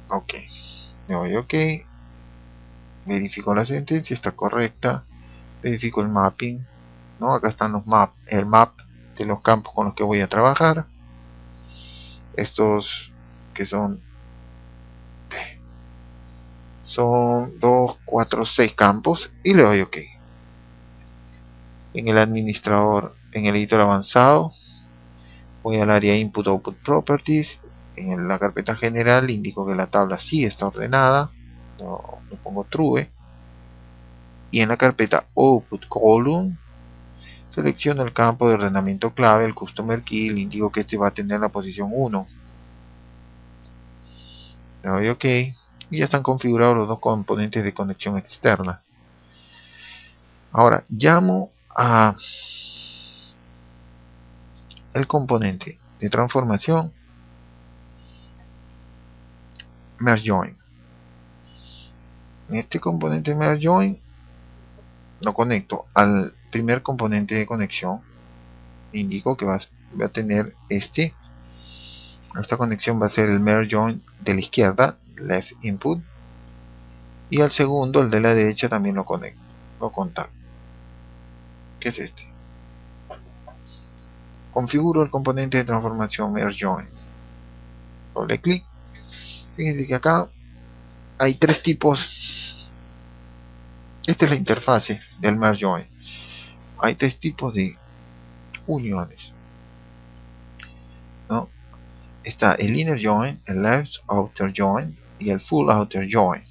OK. Le doy OK. Verifico la sentencia, está correcta. Verifico el mapping, ¿no? Acá están los el map de los campos con los que voy a trabajar. Estos que son 2, 4, 6 campos, y le doy OK. En el administrador, en el editor avanzado, voy al área Input Output Properties. En la carpeta general indico que la tabla sí está ordenada, le pongo True. Y en la carpeta Output Column selecciono el campo de ordenamiento clave, el Customer Key, le indico que este va a tener la posición 1. Le doy OK. Y ya están configurados los dos componentes de conexión externa. Ahora llamo a el componente de transformación Merge Join. En este componente Merge Join lo conecto al primer componente de conexión. Indico que va a tener esta conexión va a ser el Merge Join de la izquierda, Left Input, y al segundo, el de la derecha, también lo conecto, lo contacto, que es este. Configuro el componente de transformación Merge Join. Doble clic. Fíjense que acá hay 3 tipos. Esta es la interfase del Merge Join. Hay 3 tipos de uniones, ¿no? Está el Inner Join, el Left Outer Join y el Full Outer Join.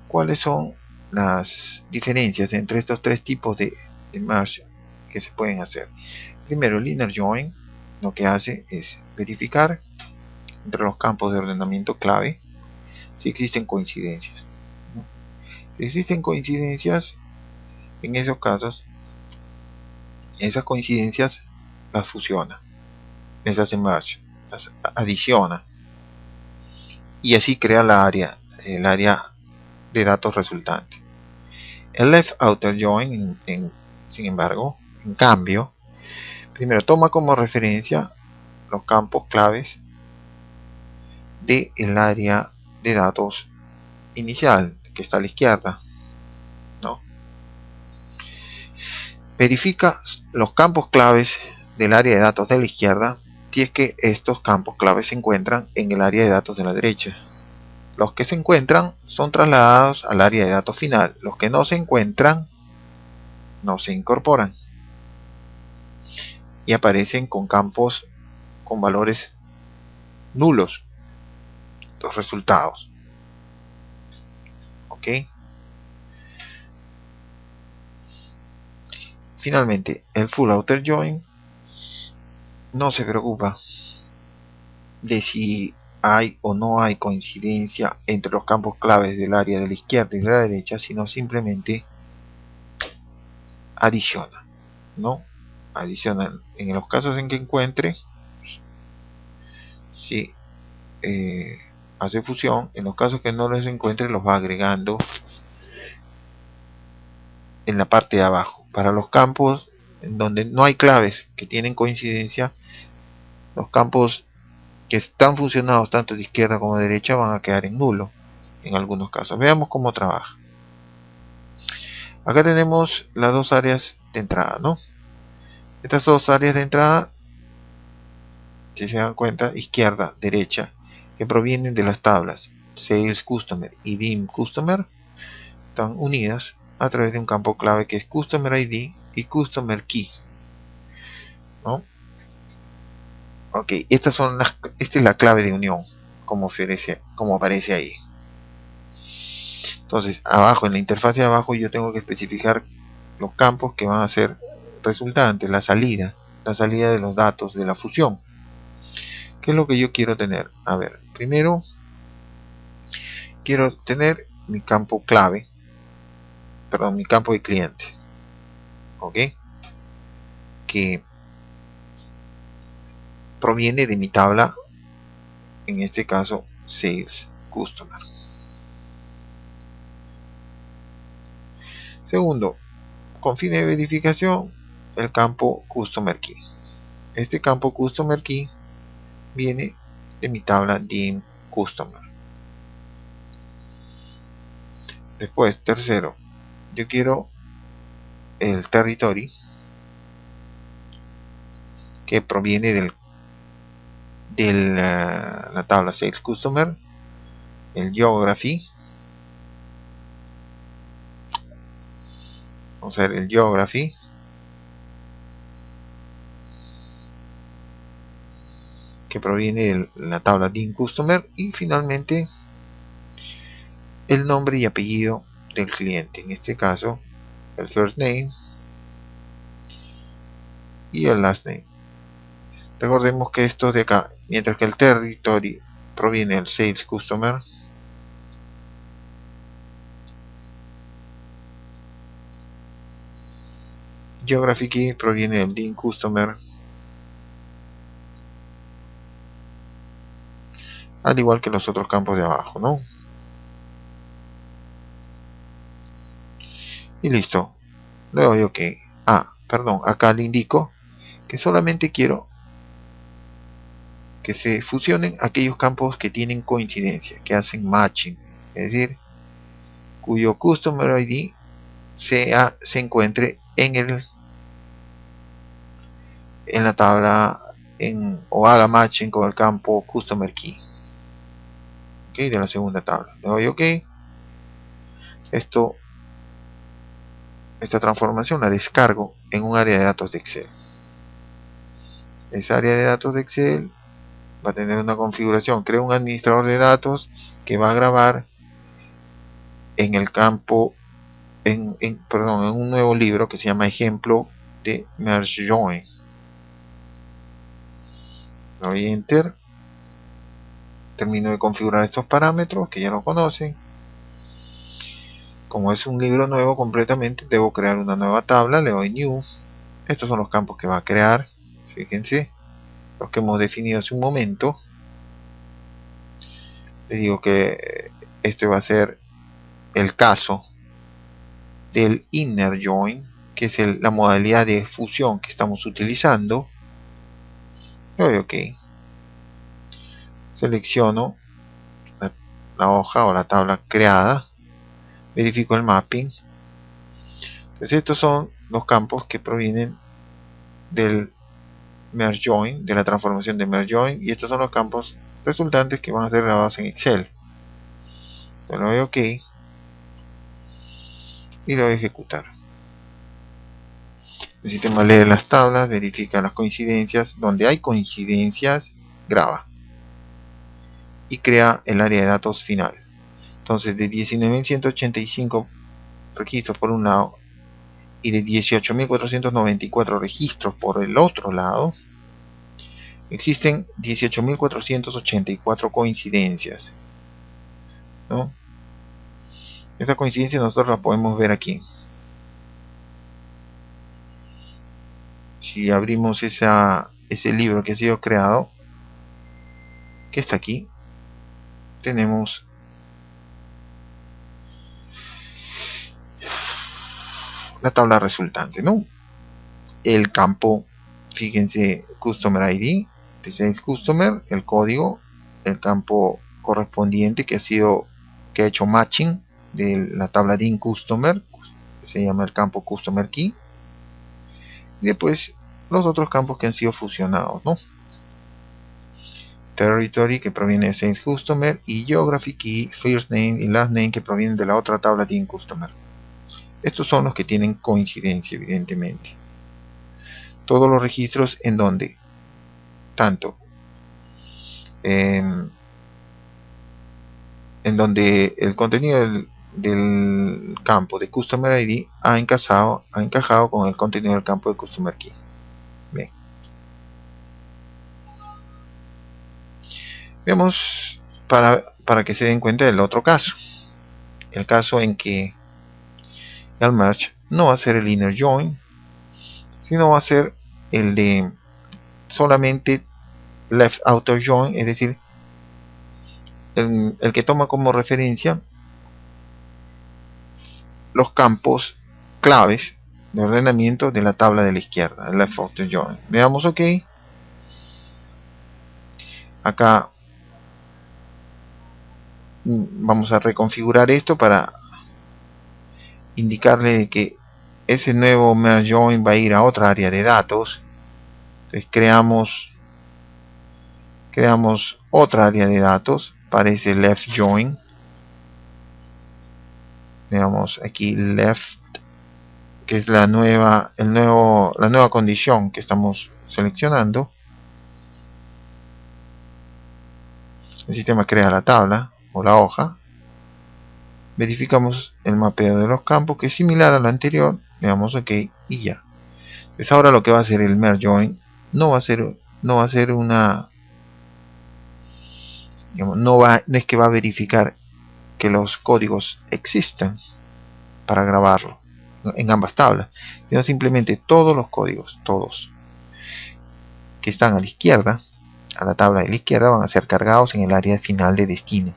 ¿Cuáles son las diferencias entre estos 3 tipos de merge que se pueden hacer? Primero, el Inner Join lo que hace es verificar entre los campos de ordenamiento clave si existen coincidencias, ¿no? Si existen coincidencias, en esos casos, esas coincidencias las fusiona, les hace merge, las adiciona, y así crea el área de datos resultante. El Left Outer Join, sin embargo, en cambio, primero toma como referencia los campos claves del área de datos inicial, que está a la izquierda, ¿no? Verifica los campos claves del área de datos de la izquierda si es que estos campos claves se encuentran en el área de datos de la derecha. Los que se encuentran son trasladados al área de datos final. Los que no se encuentran no se incorporan y aparecen con campos con valores nulos los resultados. OK. Finalmente, el Full Outer Join no se preocupa de si hay o no hay coincidencia entre los campos claves del área de la izquierda y de la derecha, sino simplemente adiciona, ¿no? Adiciona en los casos en que encuentre, si hace fusión. En los casos que no los encuentre, los va agregando en la parte de abajo. Para los campos en donde no hay claves que tienen coincidencia, los campos que están fusionados tanto de izquierda como de derecha van a quedar en nulo en algunos casos. Veamos cómo trabaja. Acá tenemos las dos áreas de entrada, ¿no? Estas dos áreas de entrada, si se dan cuenta, izquierda, derecha, que provienen de las tablas Sales Customer y DIM Customer están unidas a través de un campo clave que es Customer ID y Customer Key, ¿no? Ok, esta es la clave de unión, como aparece ahí. Entonces, abajo, en la interfaz de abajo, yo tengo que especificar los campos que van a ser resultantes, la salida de los datos de la fusión. ¿Qué es lo que yo quiero tener? A ver, primero quiero tener mi campo clave, perdón, mi campo de cliente, ¿ok? Que proviene de mi tabla, en este caso Sales Customer. Segundo, con fines de verificación, el campo Customer Key. Este campo Customer Key viene de mi tabla DIM Customer. Después, tercero, yo quiero el territory que proviene de la tabla Sales Customer, el Geography, vamos a ver el Geography, que proviene de la tabla DIM Customer, y finalmente el nombre y apellido del cliente, en este caso el first name y el last name. Recordemos que esto de acá, mientras que el territory proviene del Sales Customer, Geography Key proviene del DIM Customer, al igual que los otros campos de abajo, ¿no? Y listo. Luego yo que acá le indico que solamente quiero que se fusionen aquellos campos que tienen coincidencia, que hacen matching, es decir, cuyo Customer ID se encuentre en la tabla o haga matching con el campo Customer Key, ¿okay? De la segunda tabla. Le doy OK. Esta transformación la descargo en un área de datos de Excel. Esa área de datos de Excel va a tener una configuración. Creo un administrador de datos que va a grabar en el campo, en un nuevo libro que se llama ejemplo de Merge Join. Le doy Enter. Termino de configurar estos parámetros que ya lo conocen. Como es un libro nuevo completamente, debo crear una nueva tabla. Le doy New. Estos son los campos que va a crear. Fíjense, los que hemos definido hace un momento. Les digo que este va a ser el caso del Inner Join, que es la modalidad de fusión que estamos utilizando. Le doy OK. Selecciono la hoja o la tabla creada. Verifico el mapping. Entonces estos son los campos que provienen del Merge Join, de la transformación de Merge Join, y estos son los campos resultantes que van a ser grabados en Excel. Le doy OK y le doy a ejecutar. El sistema lee las tablas, verifica las coincidencias. Donde hay coincidencias, graba y crea el área de datos final. Entonces, de 19.185 registros por un lado y de 18.494 registros por el otro lado, existen 18.484 coincidencias, ¿no? Esta coincidencia nosotros la podemos ver aquí. Si abrimos ese libro que ha sido creado, que está aquí, tenemos la tabla resultante, ¿no? El campo, fíjense, Customer ID, de Sales Customer, el código, el campo correspondiente que ha hecho matching de la tabla DIN Customer, que se llama el campo Customer Key, y después los otros campos que han sido fusionados, ¿no? territory, que proviene de same customer, y geography key, first name y last name, que provienen de la otra tabla team customer. Estos son los que tienen coincidencia, evidentemente. Todos los registros en donde tanto en donde el contenido del campo de Customer ID ha encajado con el contenido del campo de Customer Key. Bien. Veamos para que se den cuenta del otro caso. El caso en que el merge no va a ser el inner join, sino va a ser el de solamente left outer join, es decir, el que toma como referencia los campos claves de ordenamiento de la tabla de la izquierda, el left outer join. Le damos OK. Acá vamos a reconfigurar esto para indicarle que ese nuevo merge join va a ir a otra área de datos. Entonces creamos otra área de datos para ese left join. Veamos aquí left, que es la nueva condición que estamos seleccionando. El sistema crea la tabla o la hoja. Verificamos el mapeo de los campos, que es similar al anterior. Le damos OK y ya. Pues ahora lo que va a hacer el merge join no va a ser una, digamos, no es que va a verificar que los códigos existan para grabarlo en ambas tablas, sino simplemente todos los códigos, todos que están a la izquierda, a la tabla de la izquierda, van a ser cargados en el área final de destino.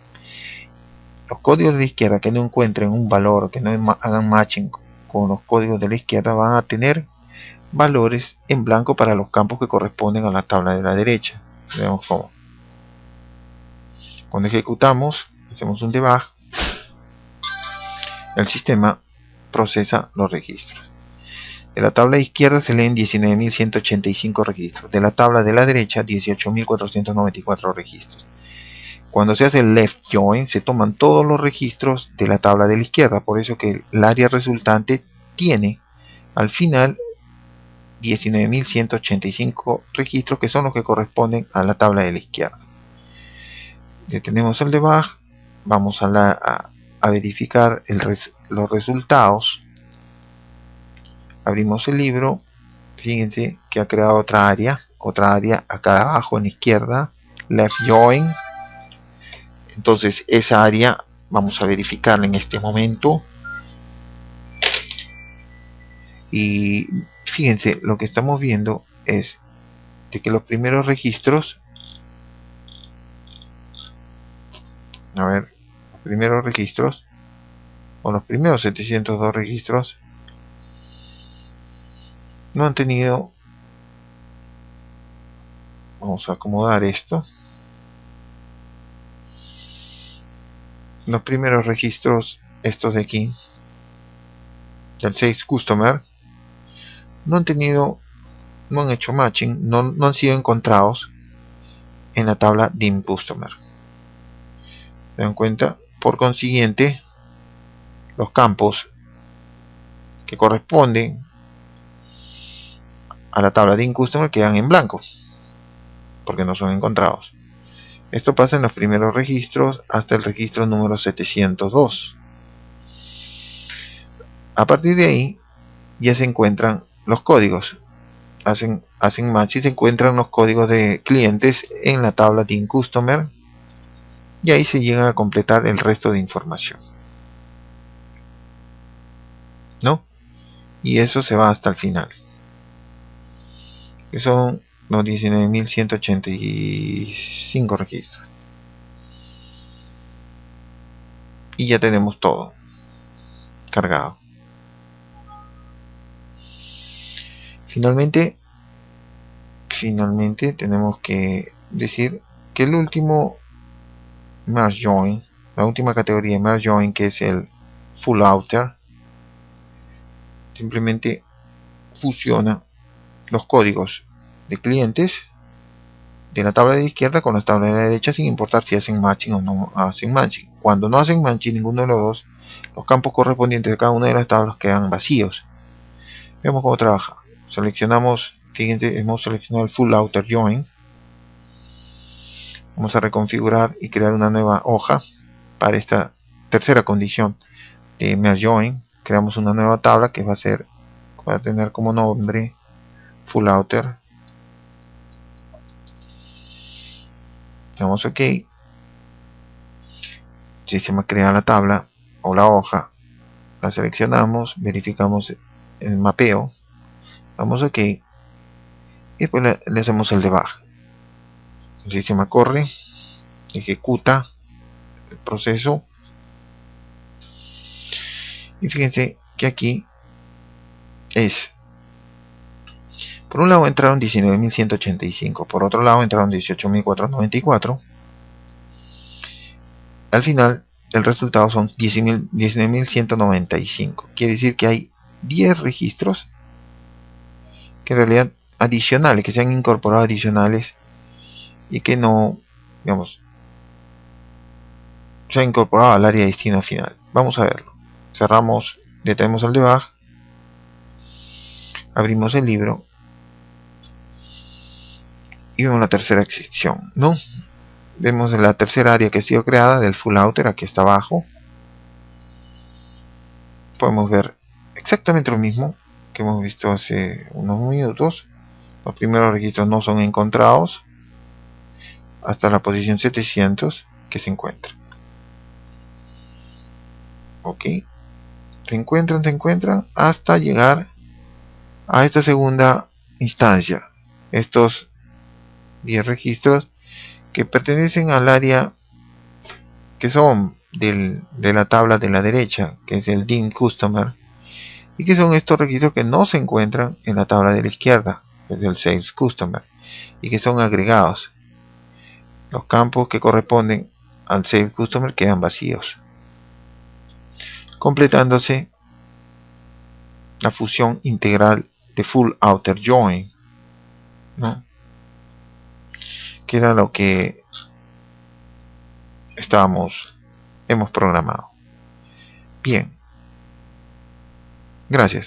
Los códigos de la izquierda que no encuentren un valor, que no hagan matching con los códigos de la izquierda, van a tener valores en blanco para los campos que corresponden a la tabla de la derecha. Veamos cómo. Cuando ejecutamos, hacemos un debug, el sistema procesa los registros. De la tabla izquierda se leen 19.185 registros. De la tabla de la derecha, 18.494 registros. Cuando se hace el left join, se toman todos los registros de la tabla de la izquierda. Por eso que el área resultante tiene al final 19.185 registros, que son los que corresponden a la tabla de la izquierda. Detenemos el debug. Vamos a verificar los resultados. Abrimos el libro. Fíjense que ha creado otra área acá abajo en la izquierda, left join. Entonces esa área vamos a verificarla en este momento. Y fíjense, lo que estamos viendo es de que los primeros registros, los primeros 702 registros no han tenido, vamos a acomodar esto, los primeros registros, estos de aquí, del 6 customer, no han hecho matching, no han sido encontrados en la tabla dim customer. ¿Se dan cuenta? Por consiguiente, los campos que corresponden a la tabla dim customer quedan en blanco porque no son encontrados. Esto pasa en los primeros registros hasta el registro número 702. A partir de ahí ya se encuentran los códigos, hacen match y se encuentran los códigos de clientes en la tabla dim customer, y ahí se llega a completar el resto de información, ¿no? Y eso se va hasta el final, que son los 19.185 registros. Y ya tenemos todo cargado. Finalmente tenemos que decir que el último merge join, la última categoría de merge join, que es el full outer, simplemente fusiona los códigos de clientes de la tabla de la izquierda con las tablas de la derecha, sin importar si hacen matching o no hacen matching. Cuando no hacen matching ninguno de los dos, los campos correspondientes de cada una de las tablas quedan vacíos. Veamos cómo trabaja. Seleccionamos, fíjense, hemos seleccionado el Full Outer Join. Vamos a reconfigurar y crear una nueva hoja para esta tercera condición de Merge Join. Creamos una nueva tabla que va a tener como nombre Full Outer. Damos OK. El sistema crea la tabla o la hoja. La seleccionamos, verificamos el mapeo. Damos OK. Y después le hacemos el debug. El sistema corre, ejecuta el proceso. Y fíjense que aquí por un lado entraron 19.185, por otro lado entraron 18.494. Al final el resultado son 19.195. Quiere decir que hay 10 registros que en realidad adicionales, que se han incorporado adicionales y que no, digamos, se han incorporado al área de destino final. Vamos a verlo. Cerramos, detenemos el debug, abrimos el libro y vemos la tercera sección, ¿no? Vemos la tercera área que ha sido creada del Full Outer, aquí está abajo. Podemos ver exactamente lo mismo que hemos visto hace unos minutos. Los primeros registros no son encontrados hasta la posición 700 que se encuentra. Ok, se encuentran hasta llegar a esta segunda instancia. Estos 10 registros que pertenecen al área que son de la tabla de la derecha, que es el DIN Customer, y que son estos registros que no se encuentran en la tabla de la izquierda, que es el Sales Customer, y que son agregados. Los campos que corresponden al Sales Customer quedan vacíos, completándose la fusión integral de Full Outer Join, ¿no? Que era lo que hemos programado. Bien, gracias.